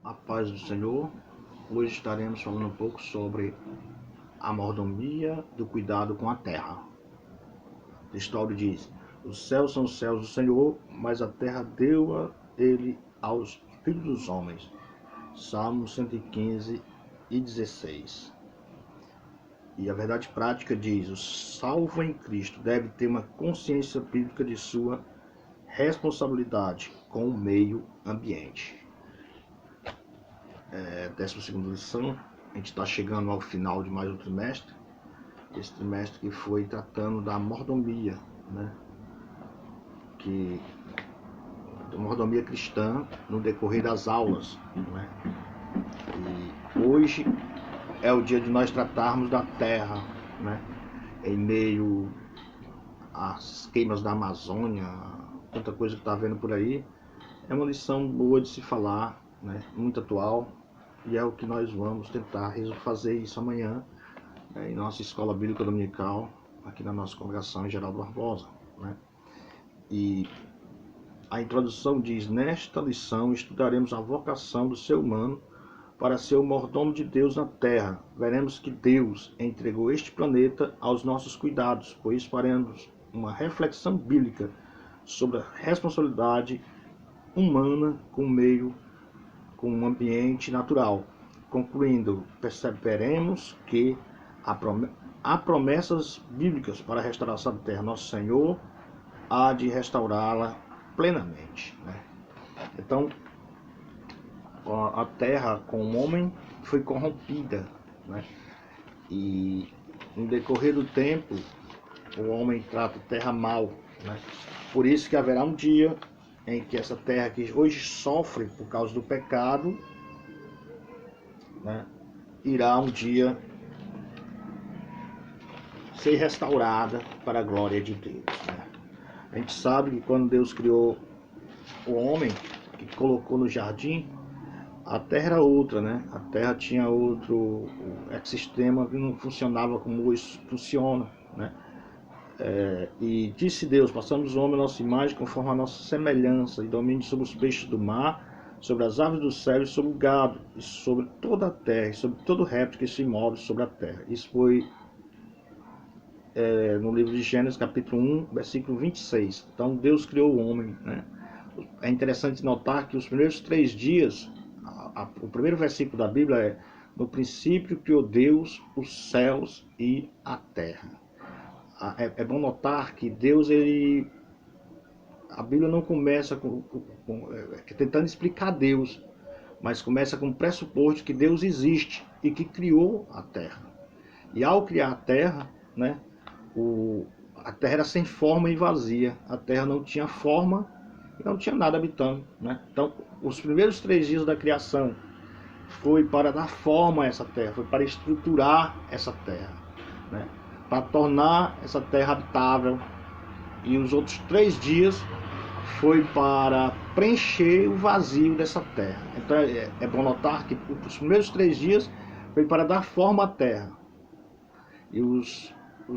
A paz do Senhor. Hoje estaremos falando um pouco sobre a mordomia do cuidado com a terra. A história diz: os céus são os céus do Senhor, mas a terra deu-a ele aos filhos dos homens. Salmo 115 e 16. E a verdade prática diz: o salvo em Cristo deve ter uma consciência bíblica de sua responsabilidade com o meio ambiente. 12ª lição, a gente está chegando ao final de mais um trimestre. Esse trimestre que foi tratando da mordomia, que da mordomia cristã no decorrer das aulas, E hoje é o dia de nós tratarmos da terra, em meio às queimas da Amazônia, tanta coisa que está vendo por aí. É uma lição boa de se falar, muito atual. E é o que nós vamos tentar fazer isso amanhã em nossa escola bíblica dominical, aqui na nossa congregação em Geraldo Barbosa. E a introdução diz: nesta lição estudaremos a vocação do ser humano para ser o mordomo de Deus na terra. Veremos que Deus entregou este planeta aos nossos cuidados, pois faremos uma reflexão bíblica sobre a responsabilidade humana com o meio, com o ambiente natural. Concluindo, perceberemos que há promessas bíblicas para a restauração da terra. Nosso Senhor há de restaurá-la plenamente. Então, a terra com o homem foi corrompida, e no decorrer do tempo o homem trata a terra mal, Por isso que haverá um dia em que essa terra que hoje sofre por causa do pecado, irá um dia ser restaurada para a glória de Deus. A gente sabe que quando Deus criou o homem, que colocou no jardim, a terra era outra, A terra tinha outro ecossistema que não funcionava como hoje funciona, E disse Deus: passamos o homem a nossa imagem, conforme a nossa semelhança, e domínio sobre os peixes do mar, sobre as aves do céu, e sobre o gado, e sobre toda a terra, e sobre todo réptil que se move sobre a terra. Isso foi no livro de Gênesis, capítulo 1, versículo 26. Então Deus criou o homem. É interessante notar que os primeiros 3 dias, o primeiro versículo da Bíblia é: no princípio criou Deus os céus e a terra. É bom notar que Deus, a Bíblia não começa tentando explicar Deus, mas começa com o pressuposto que Deus existe e que criou a terra. E ao criar a terra, a terra era sem forma e vazia. A terra não tinha forma e não tinha nada habitando. Então, os primeiros 3 dias da criação foi para dar forma a essa terra, foi para estruturar essa terra, para tornar essa terra habitável. E os outros 3 dias foi para preencher o vazio dessa terra. Então é bom notar que os primeiros 3 dias foi para dar forma à terra. E os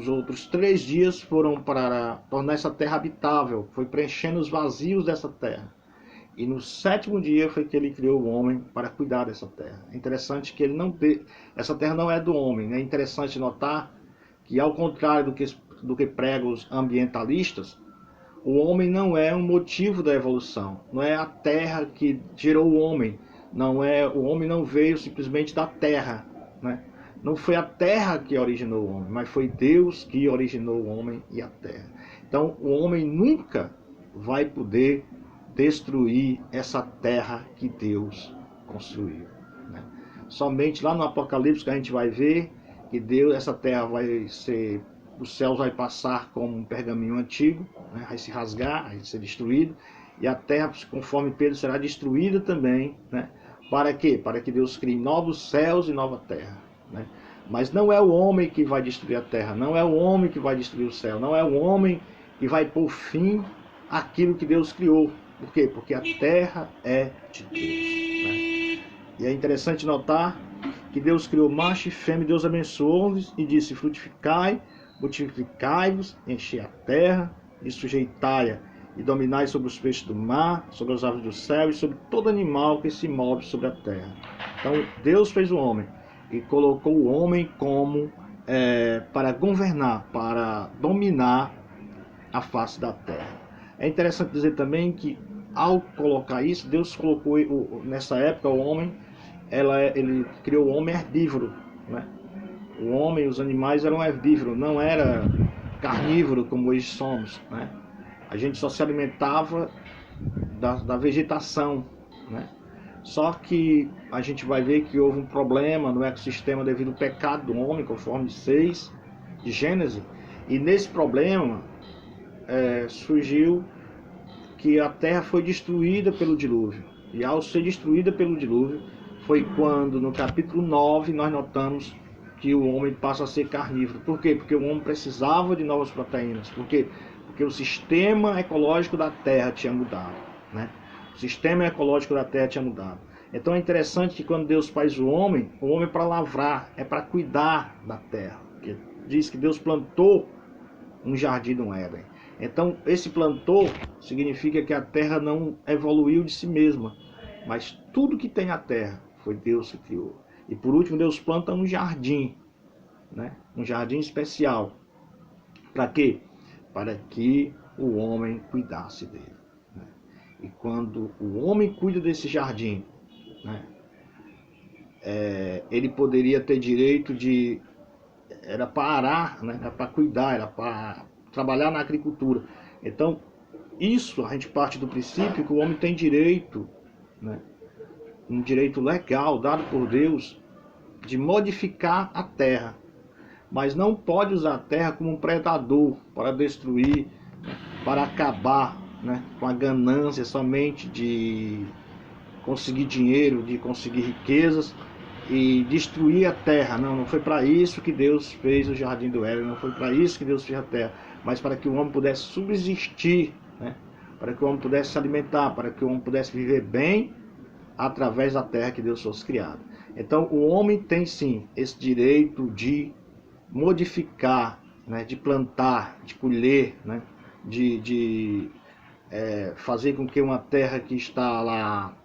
outros 3 dias foram para tornar essa terra habitável, foi preenchendo os vazios dessa terra. E no 7º dia foi que ele criou o homem para cuidar dessa terra. É interessante que essa terra não é do homem. É interessante notar que, ao contrário do que pregam os ambientalistas, o homem não é um motivo da evolução. Não é a terra que gerou o homem. O homem não veio simplesmente da terra, Não foi a terra que originou o homem, mas foi Deus que originou o homem e a terra. Então, o homem nunca vai poder destruir essa terra que Deus construiu. Somente lá no Apocalipse que a gente vai ver que essa terra vai ser, os céus vai passar como um pergaminho antigo, vai se rasgar, vai ser destruído, e a terra, conforme Pedro, será destruída também, Para quê? Para que Deus crie novos céus e nova terra. Mas não é o homem que vai destruir a terra, não é o homem que vai destruir o céu, não é o homem que vai pôr fim àquilo que Deus criou. Por quê? Porque a terra é de Deus. E é interessante notar que Deus criou macho e fêmea, Deus abençoou-os e disse: frutificai, multiplicai-vos, enchei a terra e sujeitai-a, e dominai sobre os peixes do mar, sobre as aves do céu e sobre todo animal que se move sobre a terra. Então Deus fez o homem e colocou o homem como para governar, para dominar a face da terra. É interessante dizer também que ao colocar isso, Deus colocou nessa época o homem, ele criou o homem herbívoro, né? O homem, os animais eram herbívoros, não era carnívoro como hoje somos, né? A gente só se alimentava da vegetação, né? Só que a gente vai ver que houve um problema no ecossistema devido ao pecado do homem, conforme 6 de Gênesis, e nesse problema surgiu que a terra foi destruída pelo dilúvio. E ao ser destruída pelo dilúvio, foi quando no capítulo 9 nós notamos que o homem passa a ser carnívoro. Por quê? Porque o homem precisava de novas proteínas. Por quê? Porque o sistema ecológico da terra tinha mudado, né? O sistema ecológico da terra tinha mudado. Então é interessante que quando Deus faz o homem é para lavrar, é para cuidar da terra. Porque diz que Deus plantou um jardim no Éden. Então esse plantou significa que a terra não evoluiu de si mesma, mas tudo que tem na terra foi Deus que criou. E por último Deus planta um jardim, né? Um jardim especial. Para quê? Para que o homem cuidasse dele, né? E quando o homem cuida desse jardim, né, ele poderia ter direito de... Era para arar, né? Era para cuidar, era para trabalhar na agricultura. Então, isso a gente parte do princípio que o homem tem direito, né? Um direito legal dado por Deus de modificar a terra, mas não pode usar a terra como um predador para destruir, para acabar, né, com a ganância somente de conseguir dinheiro, de conseguir riquezas e destruir a terra. Não foi para isso que Deus fez o jardim do Éden, não foi para isso que Deus fez a terra, mas para que o homem pudesse subsistir, né, para que o homem pudesse se alimentar, para que o homem pudesse viver bem através da terra que Deus fosse criado. Então o homem tem sim esse direito de modificar, né, de plantar, de colher, né, de fazer com que uma terra que está lá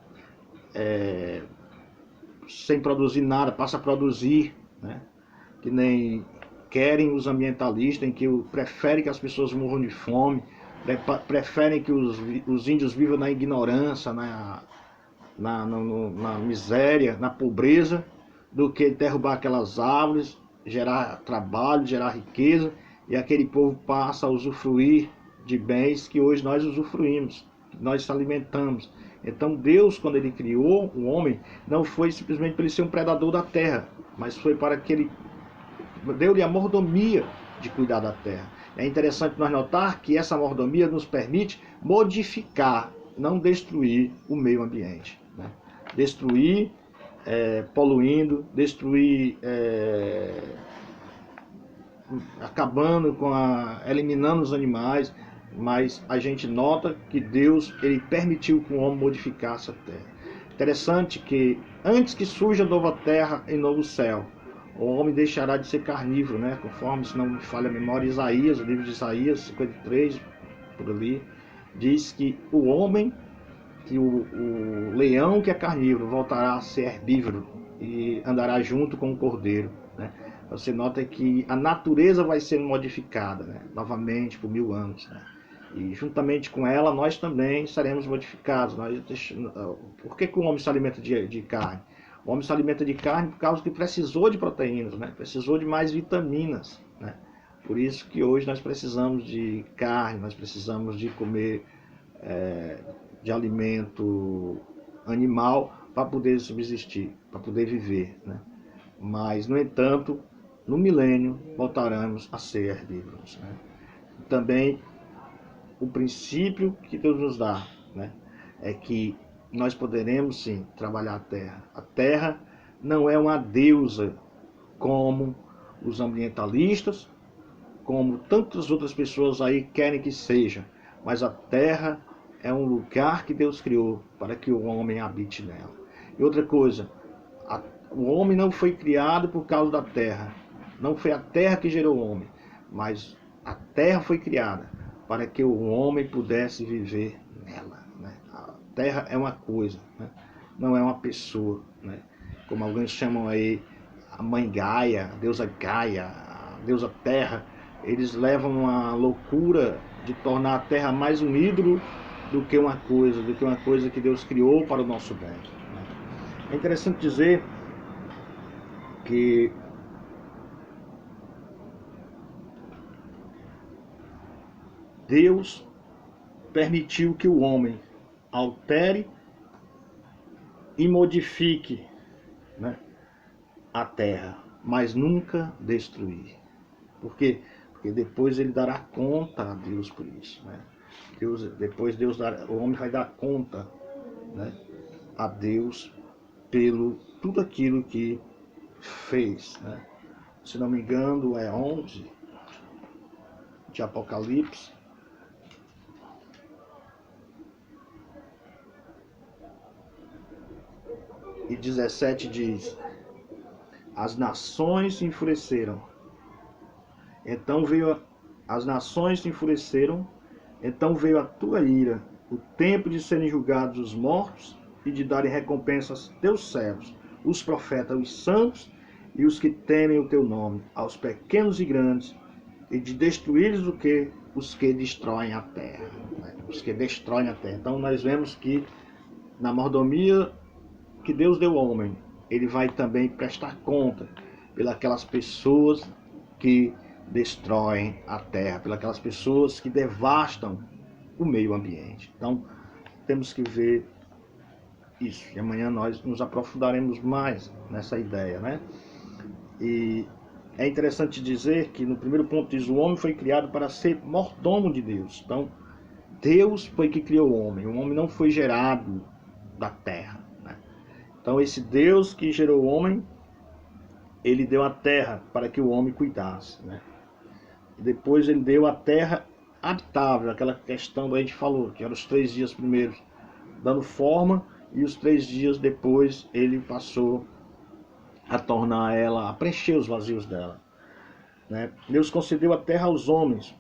sem produzir nada passe a produzir, né, que nem querem os ambientalistas, em que preferem que as pessoas morram de fome, preferem que os índios vivam na ignorância, na miséria, na pobreza, do que derrubar aquelas árvores, gerar trabalho, gerar riqueza, e aquele povo passa a usufruir de bens que hoje nós usufruímos, que nós se alimentamos. Então Deus, quando ele criou o homem, não foi simplesmente para ele ser um predador da terra, mas foi para que ele deu-lhe a mordomia de cuidar da terra. É interessante nós notar que essa mordomia nos permite modificar, não destruir o meio ambiente, né? Destruir poluindo, destruir, acabando eliminando os animais, mas a gente nota que Deus ele permitiu que o homem modificasse a terra. Interessante que antes que surja nova terra e novo céu, o homem deixará de ser carnívoro, né? Conforme, se não me falha a memória, Isaías, o livro de Isaías 53, por ali, diz que o homem, que o leão que é carnívoro voltará a ser herbívoro e andará junto com o cordeiro, né? Você nota que a natureza vai ser modificada, né, novamente por 1000 anos, né? E juntamente com ela nós também seremos modificados. Por que o homem se alimenta de carne? O homem se alimenta de carne por causa que precisou de proteínas, né? Precisou de mais vitaminas, né? Por isso que hoje nós precisamos de carne, nós precisamos de comer de alimento animal para poder subsistir, para poder viver, né? Mas, no entanto, no milênio voltaremos a ser herbívoros, né? Também o princípio que Deus nos dá, né, é que nós poderemos sim trabalhar a terra. A terra não é uma deusa como os ambientalistas, como tantas outras pessoas aí querem que seja, mas a terra é um lugar que Deus criou para que o homem habite nela. E outra coisa, o homem não foi criado por causa da terra, não foi a terra que gerou o homem, mas a terra foi criada para que o homem pudesse viver nela, né? A terra é uma coisa, né? Não é uma pessoa, né? Como alguns chamam aí a mãe Gaia, a deusa Gaia, a deusa Terra. Eles levam uma loucura de tornar a terra mais um ídolo do que uma coisa que Deus criou para o nosso bem, né? É interessante dizer que Deus permitiu que o homem altere e modifique, né, a terra, mas nunca destruir. Por quê? Porque depois ele dará conta a Deus por isso, né? O homem vai dar conta, né, a Deus pelo tudo aquilo que fez, né? Se não me engano, é 11 de Apocalipse. E 17 diz: as nações se enfureceram. As nações se enfureceram, então veio a tua ira, o tempo de serem julgados os mortos e de darem recompensas aos teus servos, os profetas, os santos e os que temem o teu nome, aos pequenos e grandes, e de destruir o que? Os que destroem a terra. Né? Os que destroem a terra. Então nós vemos que na mordomia que Deus deu ao homem, ele vai também prestar conta pelas pessoas que destroem a terra, pelas pessoas que devastam o meio ambiente. Então, temos que ver isso. E amanhã nós nos aprofundaremos mais nessa ideia, né? E é interessante dizer que no primeiro ponto diz: o homem foi criado para ser mordomo de Deus. Então, Deus foi que criou o homem não foi gerado da terra, né? Então, esse Deus que gerou o homem, ele deu a terra para que o homem cuidasse, né? Depois ele deu a terra habitável, aquela questão que a gente falou, que eram os 3 dias primeiros dando forma, e os 3 dias depois ele passou a tornar ela, a preencher os vazios dela, né? Deus concedeu a terra aos homens.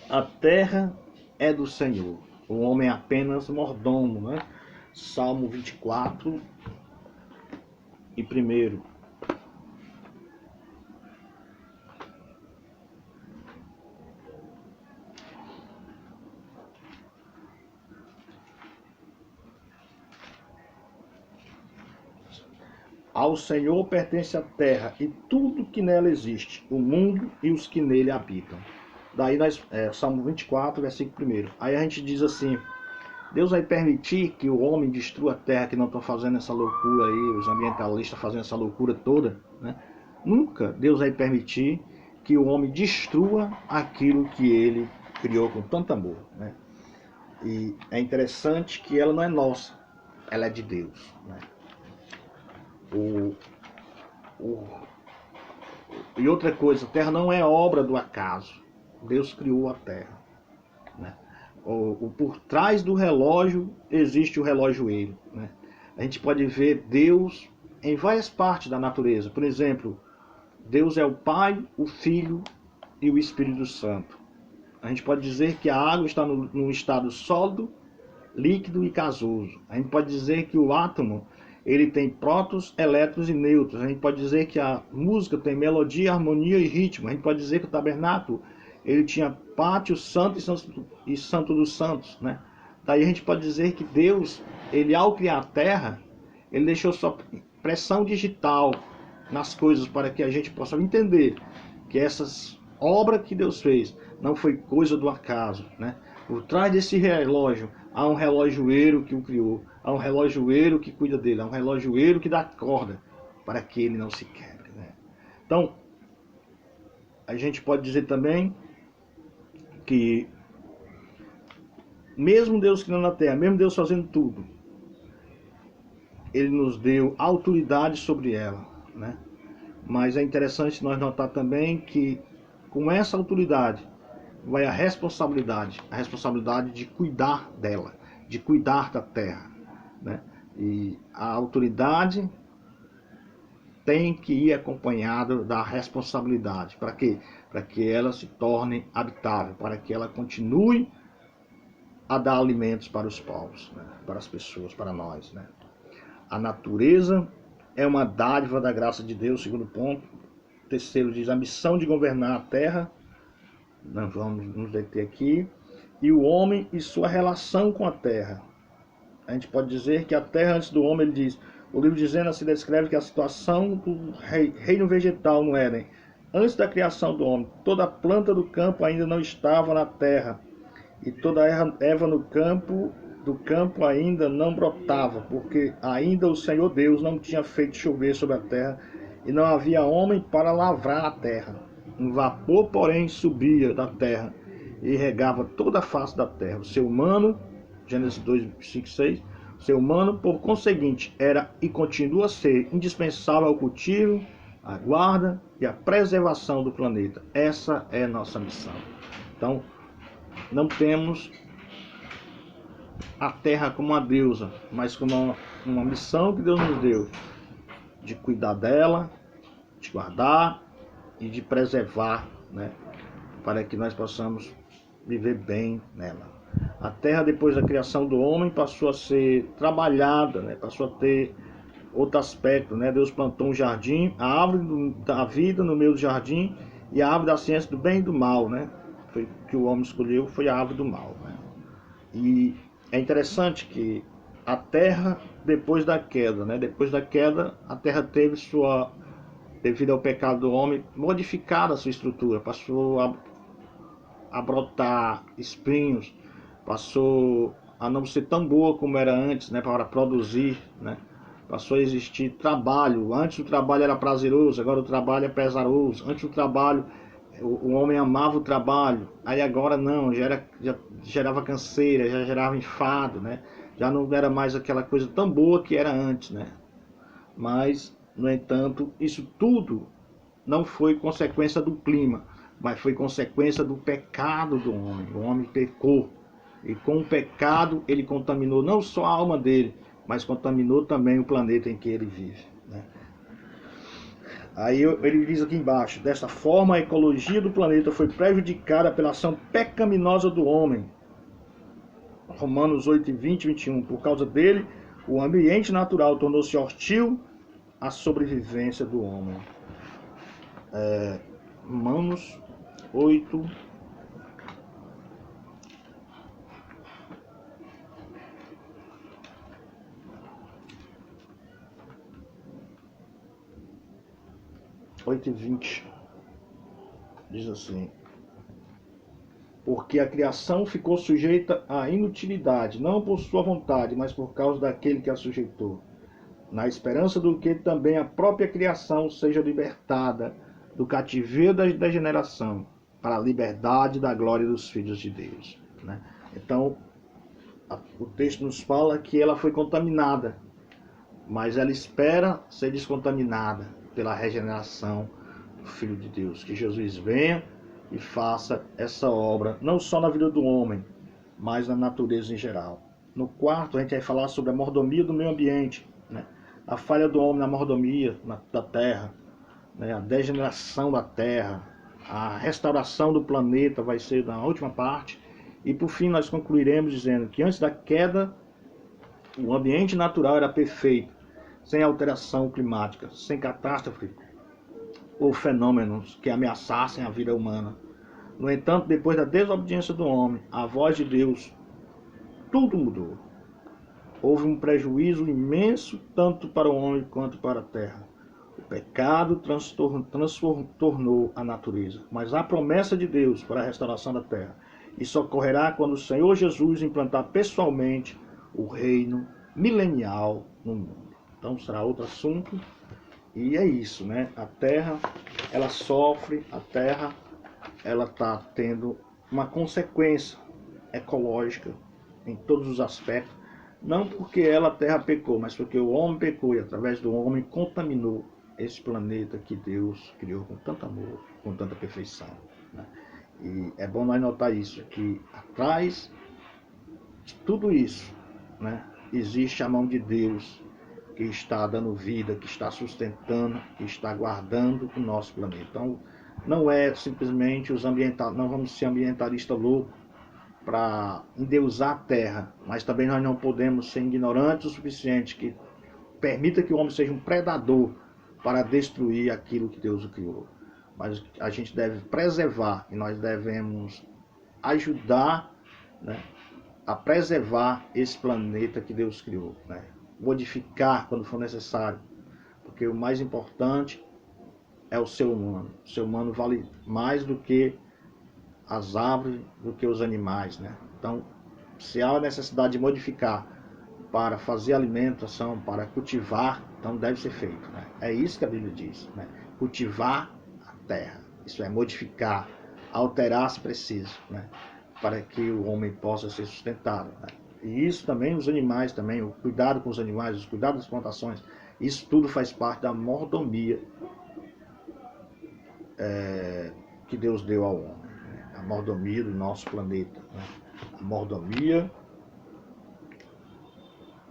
A terra é do Senhor, o homem é apenas mordomo, né? Salmo 24 e 1. Ao Senhor pertence a terra e tudo que nela existe, o mundo e os que nele habitam. Daí Salmo 24, versículo 1. Aí a gente diz assim: Deus vai permitir que o homem destrua a terra, que não estão fazendo essa loucura aí, os ambientalistas fazendo essa loucura toda, né? Nunca Deus vai permitir que o homem destrua aquilo que ele criou com tanto amor, né? E é interessante que ela não é nossa, ela é de Deus, né? E outra coisa, a terra não é obra do acaso. Deus criou a terra, né? Por trás do relógio existe o relojoeiro, né? A gente pode ver Deus em várias partes da natureza. Por exemplo, Deus é o Pai, o Filho e o Espírito Santo. A gente pode dizer que a água está num estado sólido, líquido e gasoso. A gente pode dizer que o átomo ele tem prótons, elétrons e nêutrons. A gente pode dizer que a música tem melodia, harmonia e ritmo. A gente pode dizer que o tabernáculo ele tinha pátio, santo e santo dos santos, né? Daí a gente pode dizer que Deus, ele ao criar a terra, ele deixou sua pressão digital nas coisas para que a gente possa entender que essas obras que Deus fez não foi coisa do acaso, né? Por trás desse relógio há um relojoeiro que o criou, há um relojoeiro que cuida dele, há um relojoeiro que dá corda para que ele não se quebre, né? Então, a gente pode dizer também que mesmo Deus criando a terra, mesmo Deus fazendo tudo, ele nos deu autoridade sobre ela, né? Mas é interessante nós notar também que com essa autoridade vai a responsabilidade de cuidar dela, de cuidar da terra, né? E a autoridade tem que ir acompanhada da responsabilidade. Para quê? para que ela se torne habitável, para que ela continue a dar alimentos para os povos, né? Para as pessoas, para nós, né? A natureza é uma dádiva da graça de Deus, segundo ponto. Terceiro diz a missão de governar a terra. Nós vamos nos deter aqui. E o homem e sua relação com a terra. A gente pode dizer que a terra antes do homem, ele diz, o livro de Gênesis se descreve que a situação do reino vegetal no Éden, antes da criação do homem, toda planta do campo ainda não estava na terra, e toda erva no campo do campo ainda não brotava, porque ainda o Senhor Deus não tinha feito chover sobre a terra, e não havia homem para lavrar a terra. Um vapor, porém, subia da terra e regava toda a face da terra. O ser humano, Gênesis 2, 5, 6, o ser humano, por conseguinte, era e continua a ser indispensável ao cultivo, à guarda e à preservação do planeta. Essa é a nossa missão. Então, não temos a terra como uma deusa, mas como uma missão que Deus nos deu, de cuidar dela, de guardar e de preservar, né, para que nós possamos viver bem nela. A terra, depois da criação do homem, passou a ser trabalhada, né, passou a ter outro aspecto, né? Deus plantou um jardim, a árvore da vida no meio do jardim e a árvore da ciência do bem e do mal, né? Foi que o homem escolheu, foi a árvore do mal, né? E é interessante que a terra, depois da queda, né? Depois da queda, a terra teve devido ao pecado do homem, modificada a sua estrutura, passou a brotar espinhos, passou a não ser tão boa como era antes, né? Para produzir, né? Passou a existir trabalho. Antes o trabalho era prazeroso, agora o trabalho é pesaroso. Antes o trabalho, o homem amava o trabalho, aí agora não, já gerava canseira, já gerava enfado, né? Já não era mais aquela coisa tão boa que era antes, né? Mas, no entanto, isso tudo não foi consequência do clima, mas foi consequência do pecado do homem. O homem pecou, e com o pecado ele contaminou não só a alma dele, mas contaminou também o planeta em que ele vive, né? Aí ele diz aqui embaixo, desta forma a ecologia do planeta foi prejudicada pela ação pecaminosa do homem. Romanos 8, 20 e 21. Por causa dele, o ambiente natural tornou-se hostil à sobrevivência do homem. Romanos 8, 8 e 20. Diz assim: porque a criação ficou sujeita à inutilidade, não por sua vontade, mas por causa daquele que a sujeitou, na esperança do que também a própria criação seja libertada do cativeiro da degeneração, para a liberdade da glória dos filhos de Deus, né? Então, o texto nos fala que ela foi contaminada, mas ela espera ser descontaminada pela regeneração do Filho de Deus. Que Jesus venha e faça essa obra, não só na vida do homem, mas na natureza em geral. No quarto, a gente vai falar sobre a mordomia do meio ambiente, né? A falha do homem na mordomia da terra, né? A degeneração da terra, a restauração do planeta vai ser na última parte. E por fim nós concluiremos dizendo que antes da queda, o ambiente natural era perfeito, sem alteração climática, sem catástrofe ou fenômenos que ameaçassem a vida humana. No entanto, depois da desobediência do homem, a voz de Deus, tudo mudou. Houve um prejuízo imenso tanto para o homem quanto para a terra. O pecado transtornou a natureza, mas há promessa de Deus para a restauração da terra. Isso ocorrerá quando o Senhor Jesus implantar pessoalmente o reino milenial no mundo. Então será outro assunto. E é isso, né? A terra, ela sofre, a terra, ela está tendo uma consequência ecológica em todos os aspectos. Não porque ela, a terra, pecou, mas porque o homem pecou e através do homem contaminou esse planeta que Deus criou com tanto amor, com tanta perfeição, né? E é bom nós notar isso, que atrás de tudo isso, né, existe a mão de Deus que está dando vida, que está sustentando, que está guardando o nosso planeta. Então, não é simplesmente os ambientalistas, não vamos ser ambientalistas loucos para endeusar a terra, mas também nós não podemos ser ignorantes o suficiente que permita que o homem seja um predador para destruir aquilo que Deus criou. Mas a gente deve preservar e nós devemos ajudar, né, a preservar esse planeta que Deus criou, né? Modificar quando for necessário, porque o mais importante é o ser humano. O ser humano vale mais do que as árvores, do que os animais, né? Então, se há a necessidade de modificar para fazer alimentação, para cultivar, então deve ser feito, né? É isso que a Bíblia diz, né? Cultivar a terra, isso é modificar, alterar se preciso, né? Para que o homem possa ser sustentado, né? E isso também os animais também, o cuidado com os animais, o cuidado das plantações, isso tudo faz parte da mordomia que Deus deu ao homem, né? A mordomia do nosso planeta, né? A mordomia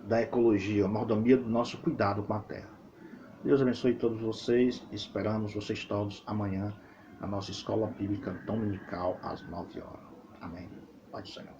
da ecologia, a mordomia do nosso cuidado com a terra. Deus abençoe todos vocês. Esperamos vocês todos amanhã na nossa escola bíblica dominical às 9 horas. Amém. Pai do Senhor.